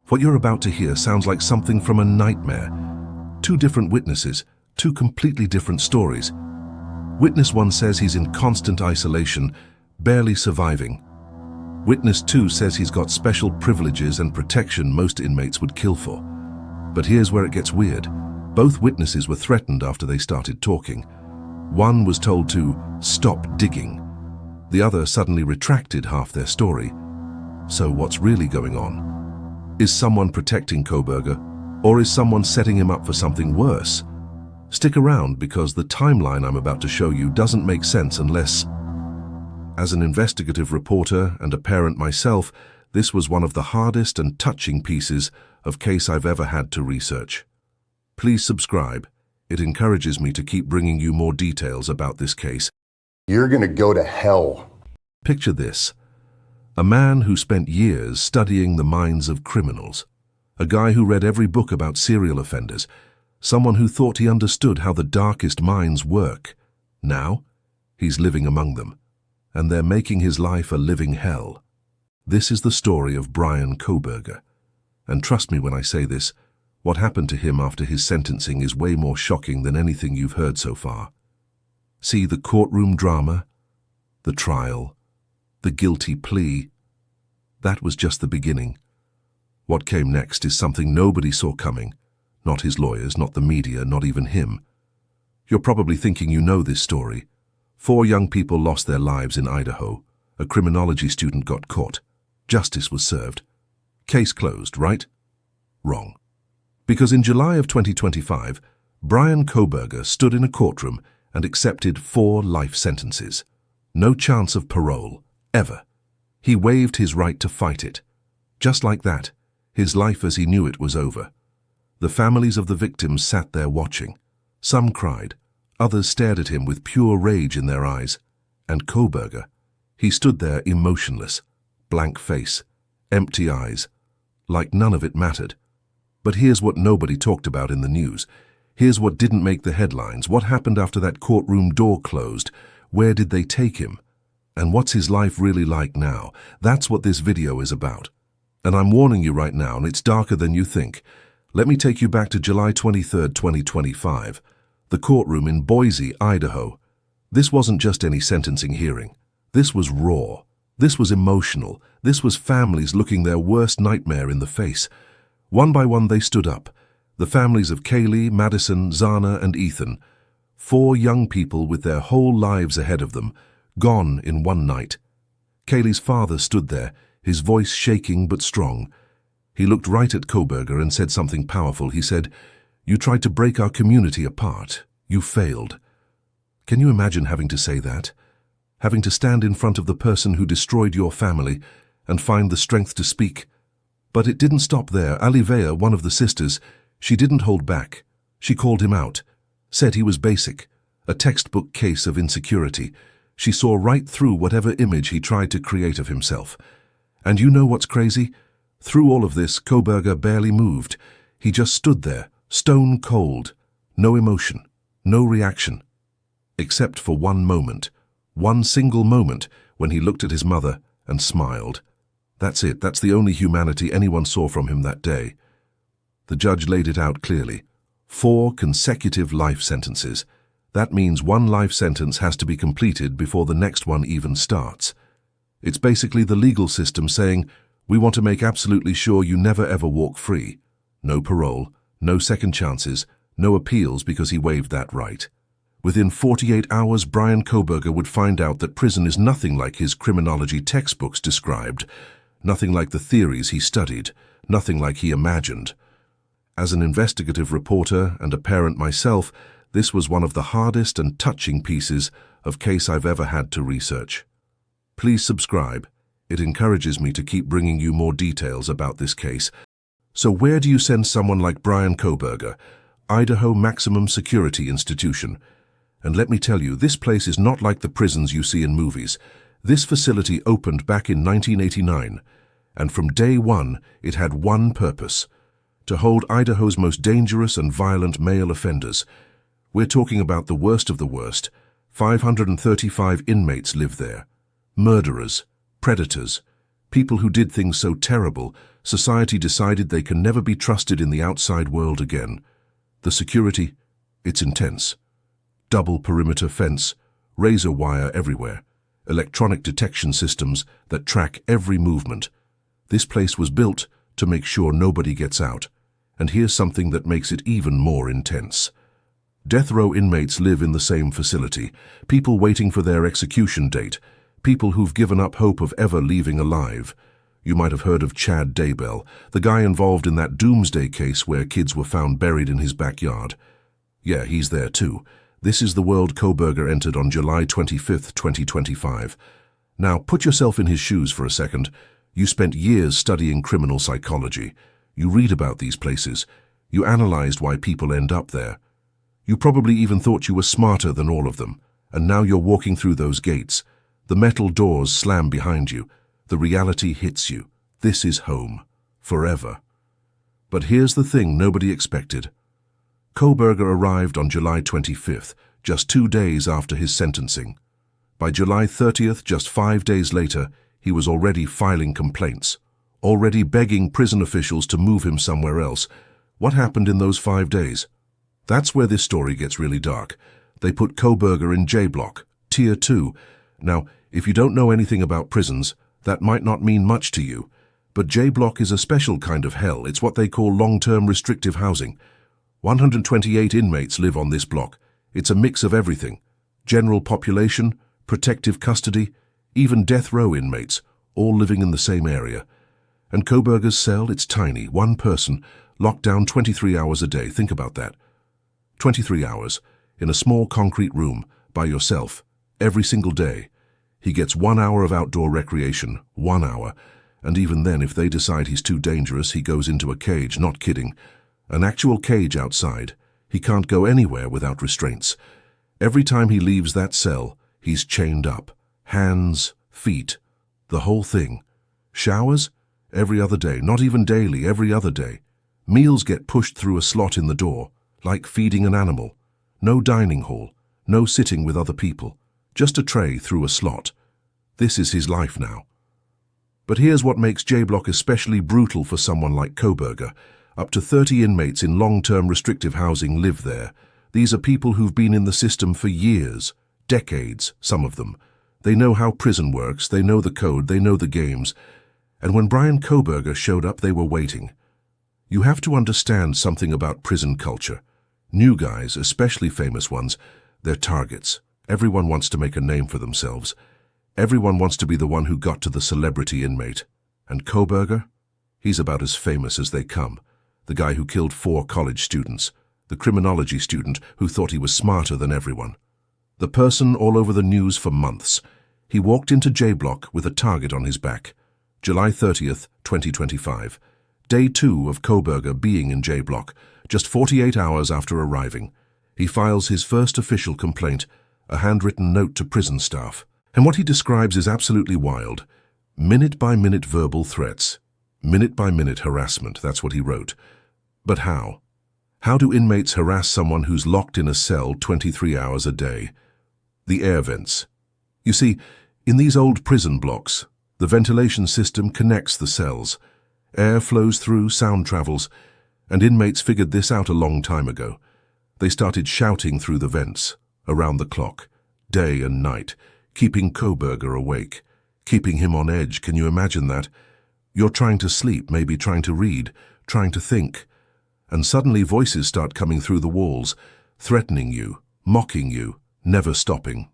What you're about to hear sounds like something from a nightmare. Two different witnesses, two completely different stories. Witness 1 says he's in constant isolation, barely surviving. Witness 2 says he's got special privileges and protection most inmates would kill for. But here's where it gets weird. Both witnesses were threatened after they started talking. One was told to stop digging. The other suddenly retracted half their story. So what's really going on? Is someone protecting Kohberger, or is someone setting him up for something worse? Stick around because the timeline I'm about to show you doesn't make sense unless... As an investigative reporter and a parent myself, this was one of the hardest and touching pieces of case I've ever had to research. Please subscribe. It encourages me to keep bringing you more details about this case. You're gonna go to hell. Picture this. A man who spent years studying the minds of criminals. A guy who read every book about serial offenders. Someone who thought he understood how the darkest minds work. Now, he's living among them, and they're making his life a living hell. This is the story of Bryan Kohberger. And trust me when I say this, what happened to him after his sentencing is way more shocking than anything you've heard so far. See the courtroom drama, the trial, the guilty plea. That was just the beginning. What came next is something nobody saw coming. Not his lawyers, not the media, not even him. You're probably thinking you know this story. 4 young people lost their lives in Idaho. A criminology student got caught. Justice was served. Case closed, right? Wrong. Because in July of 2025, Bryan Kohberger stood in a courtroom and accepted 4 life sentences. No chance of parole, ever. He waived his right to fight it. Just like that, his life as he knew it was over. The families of the victims sat there watching. Some cried, others stared at him with pure rage in their eyes. And Kohberger, he stood there emotionless, blank face, empty eyes, like none of it mattered. But here's what nobody talked about in the news. Here's what didn't make the headlines. What happened after that courtroom door closed? Where did they take him? And what's his life really like now? That's what this video is about. And I'm warning you right now, and it's darker than you think. Let me take you back to July 23, 2025, the courtroom in Boise, Idaho. This wasn't just any sentencing hearing. This was raw. This was emotional. This was families looking their worst nightmare in the face. One by one they stood up. The families of Kaylee, Madison, Zana, and Ethan. 4 young people with their whole lives ahead of them, gone in one night. Kaylee's father stood there, his voice shaking but strong. He looked right at Kohberger and said something powerful. He said, "You tried to break our community apart. You failed." Can you imagine having to say that? Having to stand in front of the person who destroyed your family and find the strength to speak? But it didn't stop there. Alivea, one of the sisters, she didn't hold back. She called him out, said he was basic, a textbook case of insecurity. She saw right through whatever image he tried to create of himself. And you know what's crazy? Through all of this, Kohberger barely moved. He just stood there, stone cold. No emotion, no reaction. Except for one moment, one single moment, when he looked at his mother and smiled. That's it. That's the only humanity anyone saw from him that day. The judge laid it out clearly. 4 consecutive life sentences. That means 1 life sentence has to be completed before the next one even starts. It's basically the legal system saying, we want to make absolutely sure you never ever walk free. No parole, no second chances, no appeals because he waived that right. Within 48 hours, Bryan Kohberger would find out that prison is nothing like his criminology textbooks described, nothing like the theories he studied, nothing like he imagined. As an investigative reporter and a parent myself, this was one of the hardest and touching pieces of case I've ever had to research. Please subscribe. It encourages me to keep bringing you more details about this case. So where do you send someone like Bryan Kohberger? Idaho Maximum Security Institution. And let me tell you, this place is not like the prisons you see in movies. This facility opened back in 1989, and from day one, it had one purpose: to hold Idaho's most dangerous and violent male offenders. We're talking about the worst of the worst. 535 inmates live there. Murderers, predators, people who did things so terrible, Society decided they can never be trusted in the outside world again. The security, it's intense. Double perimeter fence, razor wire everywhere, electronic detection systems that track every movement. This place was built to make sure nobody gets out. And here's something that makes it even more intense. Death row inmates live in the same facility, people waiting for their execution date, people who've given up hope of ever leaving alive. You might have heard of Chad Daybell, the guy involved in that doomsday case where kids were found buried in his backyard. Yeah, he's there too. This is the world Kohberger entered on July 25, 2025. Now, put yourself in his shoes for a second. You spent years studying criminal psychology. You read about these places. You analyzed why people end up there. You probably even thought you were smarter than all of them. And now you're walking through those gates. The metal doors slam behind you. The reality hits you. This is home. Forever. But here's the thing nobody expected. Kohberger arrived on July 25th, just 2 days after his sentencing. By July 30th, just 5 days later, he was already filing complaints, already begging prison officials to move him somewhere else. What happened in those 5 days? That's where this story gets really dark. They put Kohberger in J Block, Tier 2. Now, if you don't know anything about prisons, that might not mean much to you. But J Block is a special kind of hell. It's what they call long-term restrictive housing. 128 inmates live on this block. It's a mix of everything. General population, protective custody, even death row inmates, all living in the same area. And Kohberger's cell, it's tiny, one person, locked down 23 hours a day. Think about that. 23 hours, in a small concrete room, by yourself, every single day. He gets 1 hour of outdoor recreation, 1 hour. And even then, if they decide he's too dangerous, he goes into a cage, not kidding. An actual cage outside. He can't go anywhere without restraints. Every time he leaves that cell, he's chained up. Hands, feet, the whole thing. Showers? Every other day, not even daily, every other day. Meals get pushed through a slot in the door, like feeding an animal. No dining hall, no sitting with other people. Just a tray through a slot. This is his life now. But here's what makes J Block especially brutal for someone like Kohberger. Up to 30 inmates in long-term restrictive housing live there. These are people who've been in the system for years, decades, some of them. They know how prison works, they know the code, they know the games. And when Bryan Kohberger showed up, they were waiting. You have to understand something about prison culture. New guys, especially famous ones, they're targets. Everyone wants to make a name for themselves. Everyone wants to be the one who got to the celebrity inmate. And Kohberger? He's about as famous as they come. The guy who killed 4 college students. The criminology student who thought he was smarter than everyone. The person all over the news for months. He walked into J Block with a target on his back. July 30th, 2025. Day 2 of Kohberger being in J Block, just 48 hours after arriving. He files his first official complaint, a handwritten note to prison staff. And what he describes is absolutely wild. Minute-by-minute verbal threats. Minute-by-minute harassment, that's what he wrote. But how? How do inmates harass someone who's locked in a cell 23 hours a day? The air vents. You see, in these old prison blocks, the ventilation system connects the cells. Air flows through, sound travels, and inmates figured this out a long time ago. They started shouting through the vents, around the clock, day and night, keeping Kohberger awake, keeping him on edge. Can you imagine that? You're trying to sleep, maybe trying to read, trying to think, and suddenly voices start coming through the walls, threatening you, mocking you, never stopping.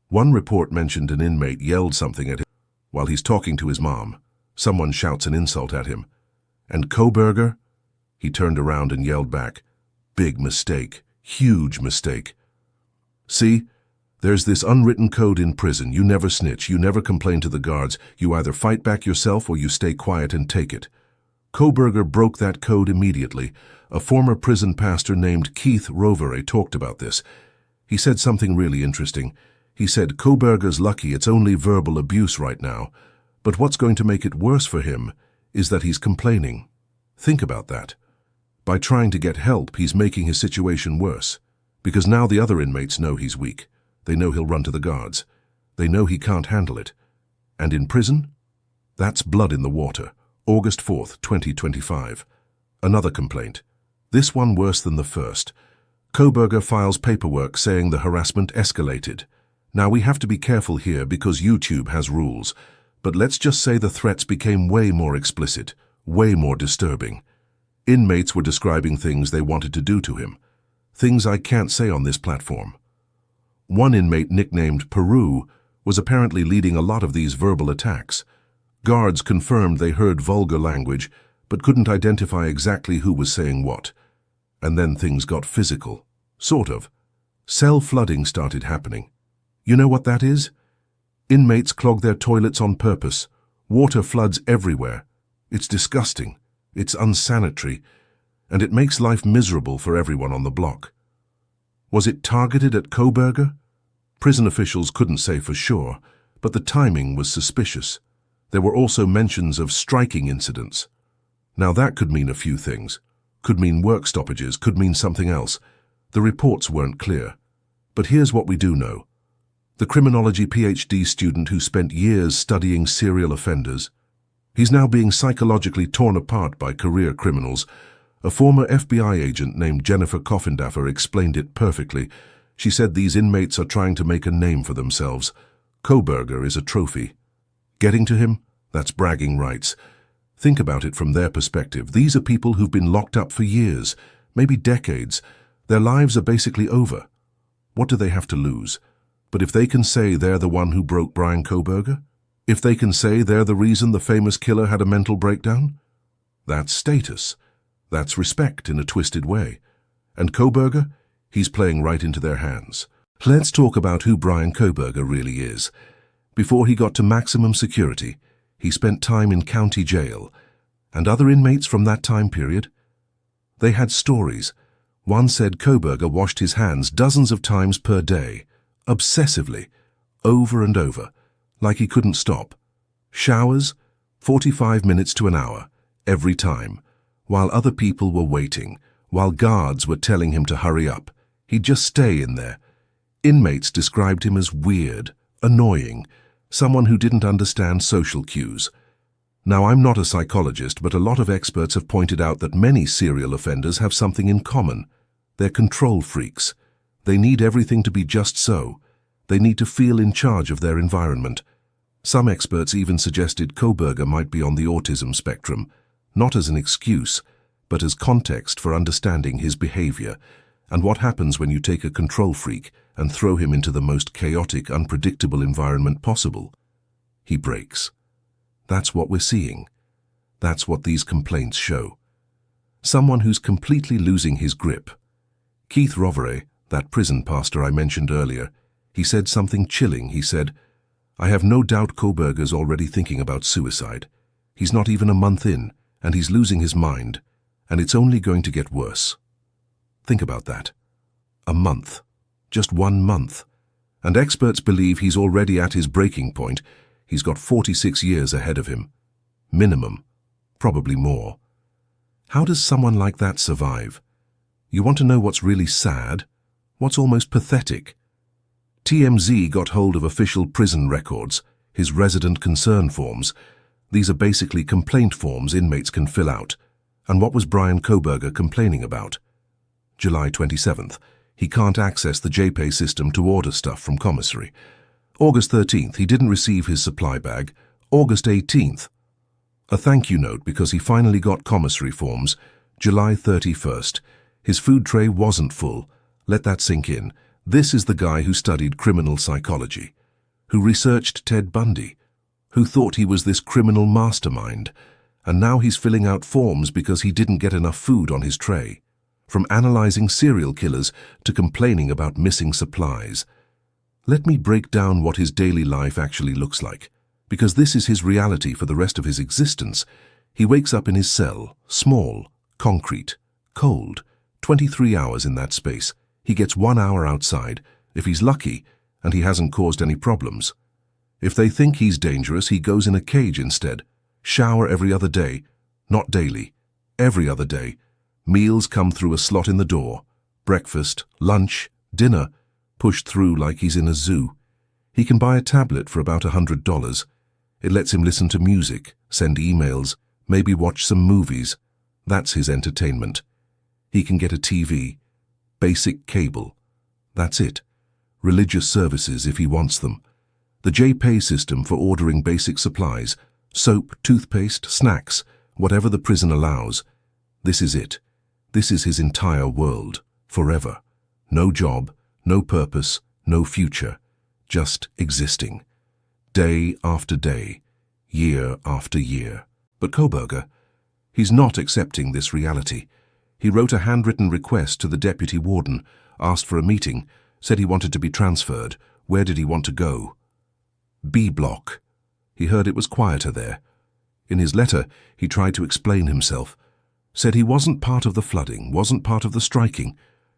One report mentioned an inmate yelled something at him while he's talking to his mom. Someone shouts an insult at him. And Kohberger? He turned around and yelled back, "Big mistake, huge mistake." See? There's this unwritten code in prison. You never snitch, you never complain to the guards. You either fight back yourself or you stay quiet and take it. Kohberger broke that code immediately. A former prison pastor named Keith Rovere talked about this. He said something really interesting. He said, Kohberger's lucky it's only verbal abuse right now, but what's going to make it worse for him is that he's complaining. Think about that. By trying to get help, he's making his situation worse, because now the other inmates know he's weak. They know he'll run to the guards. They know he can't handle it. And in prison, that's blood in the water, August 4th, 2025. Another complaint. This one worse than the first. Kohberger files paperwork saying the harassment escalated. Now we have to be careful here because YouTube has rules, but let's just say the threats became way more explicit, way more disturbing. Inmates were describing things they wanted to do to him, things I can't say on this platform. One inmate, nicknamed Peru, was apparently leading a lot of these verbal attacks. Guards confirmed they heard vulgar language, but couldn't identify exactly who was saying what. And then things got physical. Sort of. Cell flooding started happening. You know what that is? Inmates clog their toilets on purpose. Water floods everywhere. It's disgusting. It's unsanitary. And it makes life miserable for everyone on the block. Was it targeted at Kohberger? Prison officials couldn't say for sure, but the timing was suspicious. There were also mentions of striking incidents. Now that could mean a few things. Could mean work stoppages, could mean something else. The reports weren't clear. But here's what we do know. The criminology PhD student who spent years studying serial offenders, he's now being psychologically torn apart by career criminals. A former FBI agent named Jennifer Coffindaffer explained it perfectly. She said these inmates are trying to make a name for themselves. Kohberger is a trophy. Getting to him? That's bragging rights. Think about it from their perspective. These are people who've been locked up for years, maybe decades. Their lives are basically over. What do they have to lose? But if they can say they're the one who broke Bryan Kohberger? If they can say they're the reason the famous killer had a mental breakdown? That's status. That's respect in a twisted way. And Kohberger? He's playing right into their hands. Let's talk about who Bryan Kohberger really is. Before he got to maximum security, he spent time in county jail. And other inmates from that time period? They had stories. One said Kohberger washed his hands dozens of times per day, obsessively, over and over, like he couldn't stop. Showers, 45 minutes to an hour, every time, while other people were waiting, while guards were telling him to hurry up. He'd just stay in there. Inmates described him as weird, annoying, someone who didn't understand social cues. Now, I'm not a psychologist, but a lot of experts have pointed out that many serial offenders have something in common. They're control freaks. They need everything to be just so. They need to feel in charge of their environment. Some experts even suggested Kohberger might be on the autism spectrum, not as an excuse, but as context for understanding his behavior and what happens when you take a control freak and throw him into the most chaotic, unpredictable environment possible. He breaks. That's what we're seeing. That's what these complaints show. Someone who's completely losing his grip. Keith Rovere, that prison pastor I mentioned earlier, he said something chilling. He said, "I have no doubt Kohberger's already thinking about suicide. He's not even a month in, and he's losing his mind, and it's only going to get worse." Think about that. A month. Just 1 month. And experts believe he's already at his breaking point. He's got 46 years ahead of him. Minimum. Probably more. How does someone like that survive? You want to know what's really sad? What's almost pathetic? TMZ got hold of official prison records, his resident concern forms. These are basically complaint forms inmates can fill out. And what was Bryan Kohberger complaining about? July 27th. He can't access the JPay system to order stuff from commissary. August 13th, he didn't receive his supply bag. August 18th, a thank you note because he finally got commissary forms. July 31st, his food tray wasn't full. Let that sink in. This is the guy who studied criminal psychology, who researched Ted Bundy, who thought he was this criminal mastermind, and now he's filling out forms because he didn't get enough food on his tray. From analyzing serial killers to complaining about missing supplies. Let me break down what his daily life actually looks like, because this is his reality for the rest of his existence. He wakes up in his cell, small, concrete, cold, 23 hours in that space. He gets 1 hour outside, if he's lucky, and he hasn't caused any problems. If they think he's dangerous, he goes in a cage instead. Shower every other day, not daily, every other day. Meals come through a slot in the door. Breakfast, lunch, dinner, pushed through like he's in a zoo. He can buy a tablet for about $100. It lets him listen to music, send emails, Maybe watch some movies. That's his entertainment. He can get a TV, basic cable. That's it. Religious services if he wants them. The J-Pay system for ordering basic supplies, soap, toothpaste, snacks, whatever the prison allows. This is it. This is his entire world, forever. No job, no purpose, no future, just existing. Day after day, year after year. But Kohberger, he's not accepting this reality. He wrote a handwritten request to the deputy warden, asked for a meeting, said he wanted to be transferred. Where did he want to go? B block. He heard it was quieter there. In his letter, he tried to explain himself. Said he wasn't part of the flooding, wasn't part of the striking.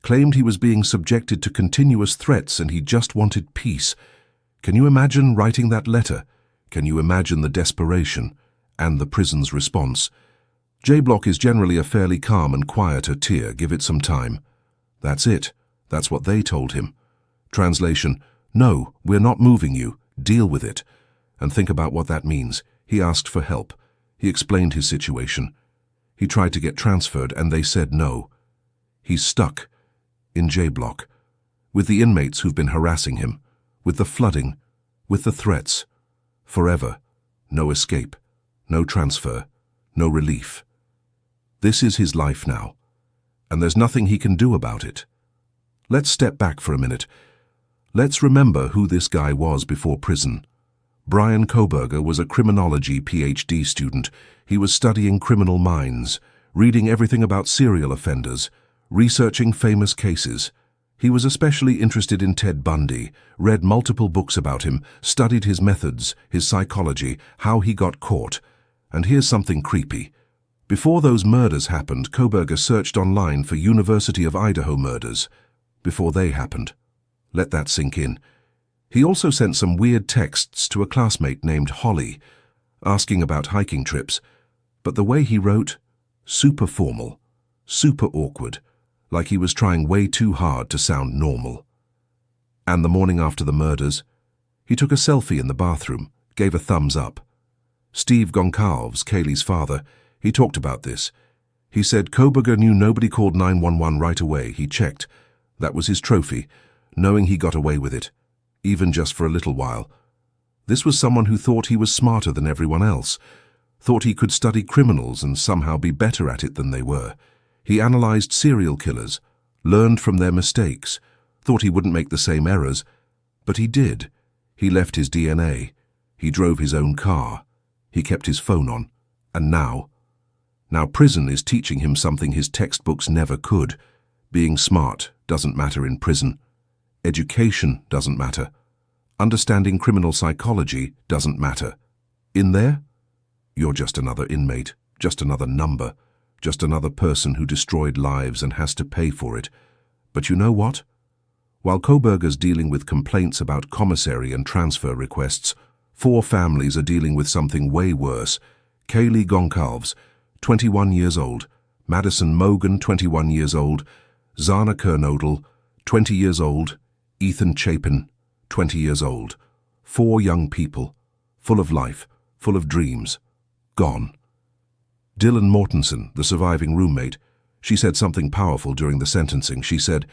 Claimed he was being subjected to continuous threats and he just wanted peace. Can you imagine writing that letter? Can you imagine the desperation and the prison's response? J-block is generally a fairly calm and quieter tier. Give it some time. That's it. That's what they told him. Translation: no, we're not moving you. Deal with it. And think about what that means. He asked for help. He explained his situation. He tried to get transferred and they said no. He's stuck in J-block with the inmates who've been harassing him, with the flooding, with the threats. Forever. No escape. No transfer. No relief. This is his life now, and there's nothing he can do about it. Let's step back for a minute. Let's remember who this guy was before prison. Bryan Kohberger was a criminology PhD student. He was studying criminal minds, reading everything about serial offenders, researching famous cases. He was especially interested in Ted Bundy, read multiple books about him, studied his methods, his psychology, how he got caught. And here's something creepy. Before those murders happened, Kohberger searched online for University of Idaho murders. Before they happened. Let that sink in. He also sent some weird texts to a classmate named Holly, asking about hiking trips. But the way he wrote, super formal, super awkward, like he was trying way too hard to sound normal. And the morning after the murders, he took a selfie in the bathroom, gave a thumbs up. Steve Goncalves, Kaylee's father, he talked about this. He said Kohberger knew nobody called 911 right away. He checked. That was his trophy, knowing he got away with it, even just for a little while. This was someone who thought he was smarter than everyone else, thought he could study criminals and somehow be better at it than they were. He analyzed serial killers, learned from their mistakes, thought he wouldn't make the same errors, but he did. He left his DNA. He drove his own car. He kept his phone on. And now prison is teaching him something his textbooks never could. Being smart doesn't matter in prison. Education doesn't matter. Understanding criminal psychology doesn't matter. In there, you're just another inmate, just another number, just another person who destroyed lives and has to pay for it. But you know what? While Kohberger's dealing with complaints about commissary and transfer requests, 4 families are dealing with something way worse. Kaylee Goncalves, 21 years old, Madison Mogan, 21 years old, Zana Kernodle, 20 years old, Ethan Chapin, 20 years old. 4 young people, full of life, full of dreams, gone. Dylan Mortensen, the surviving roommate, she said something powerful during the sentencing. She said,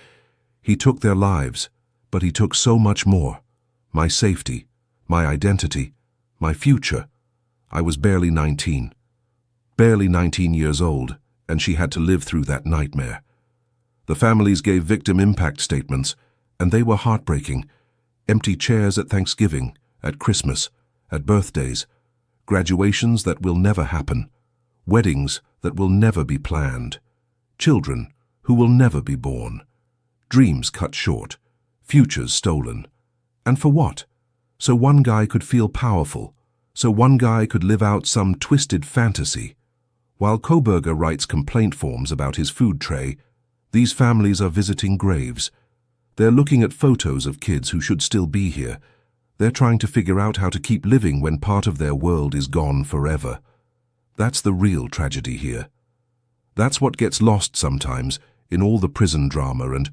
"He took their lives, but he took so much more. My safety, my identity, my future. I was barely 19. Barely 19 years old, and she had to live through that nightmare." The families gave victim impact statements, and they were heartbreaking. Empty chairs at Thanksgiving, at Christmas, at birthdays, graduations that will never happen, weddings that will never be planned, children who will never be born, dreams cut short, futures stolen. And for what? So one guy could feel powerful, so one guy could live out some twisted fantasy. While Kohberger writes complaint forms about his food tray, these families are visiting graves. They're looking at photos of kids who should still be here. They're trying to figure out how to keep living when part of their world is gone forever. That's the real tragedy here. That's what gets lost sometimes in all the prison drama and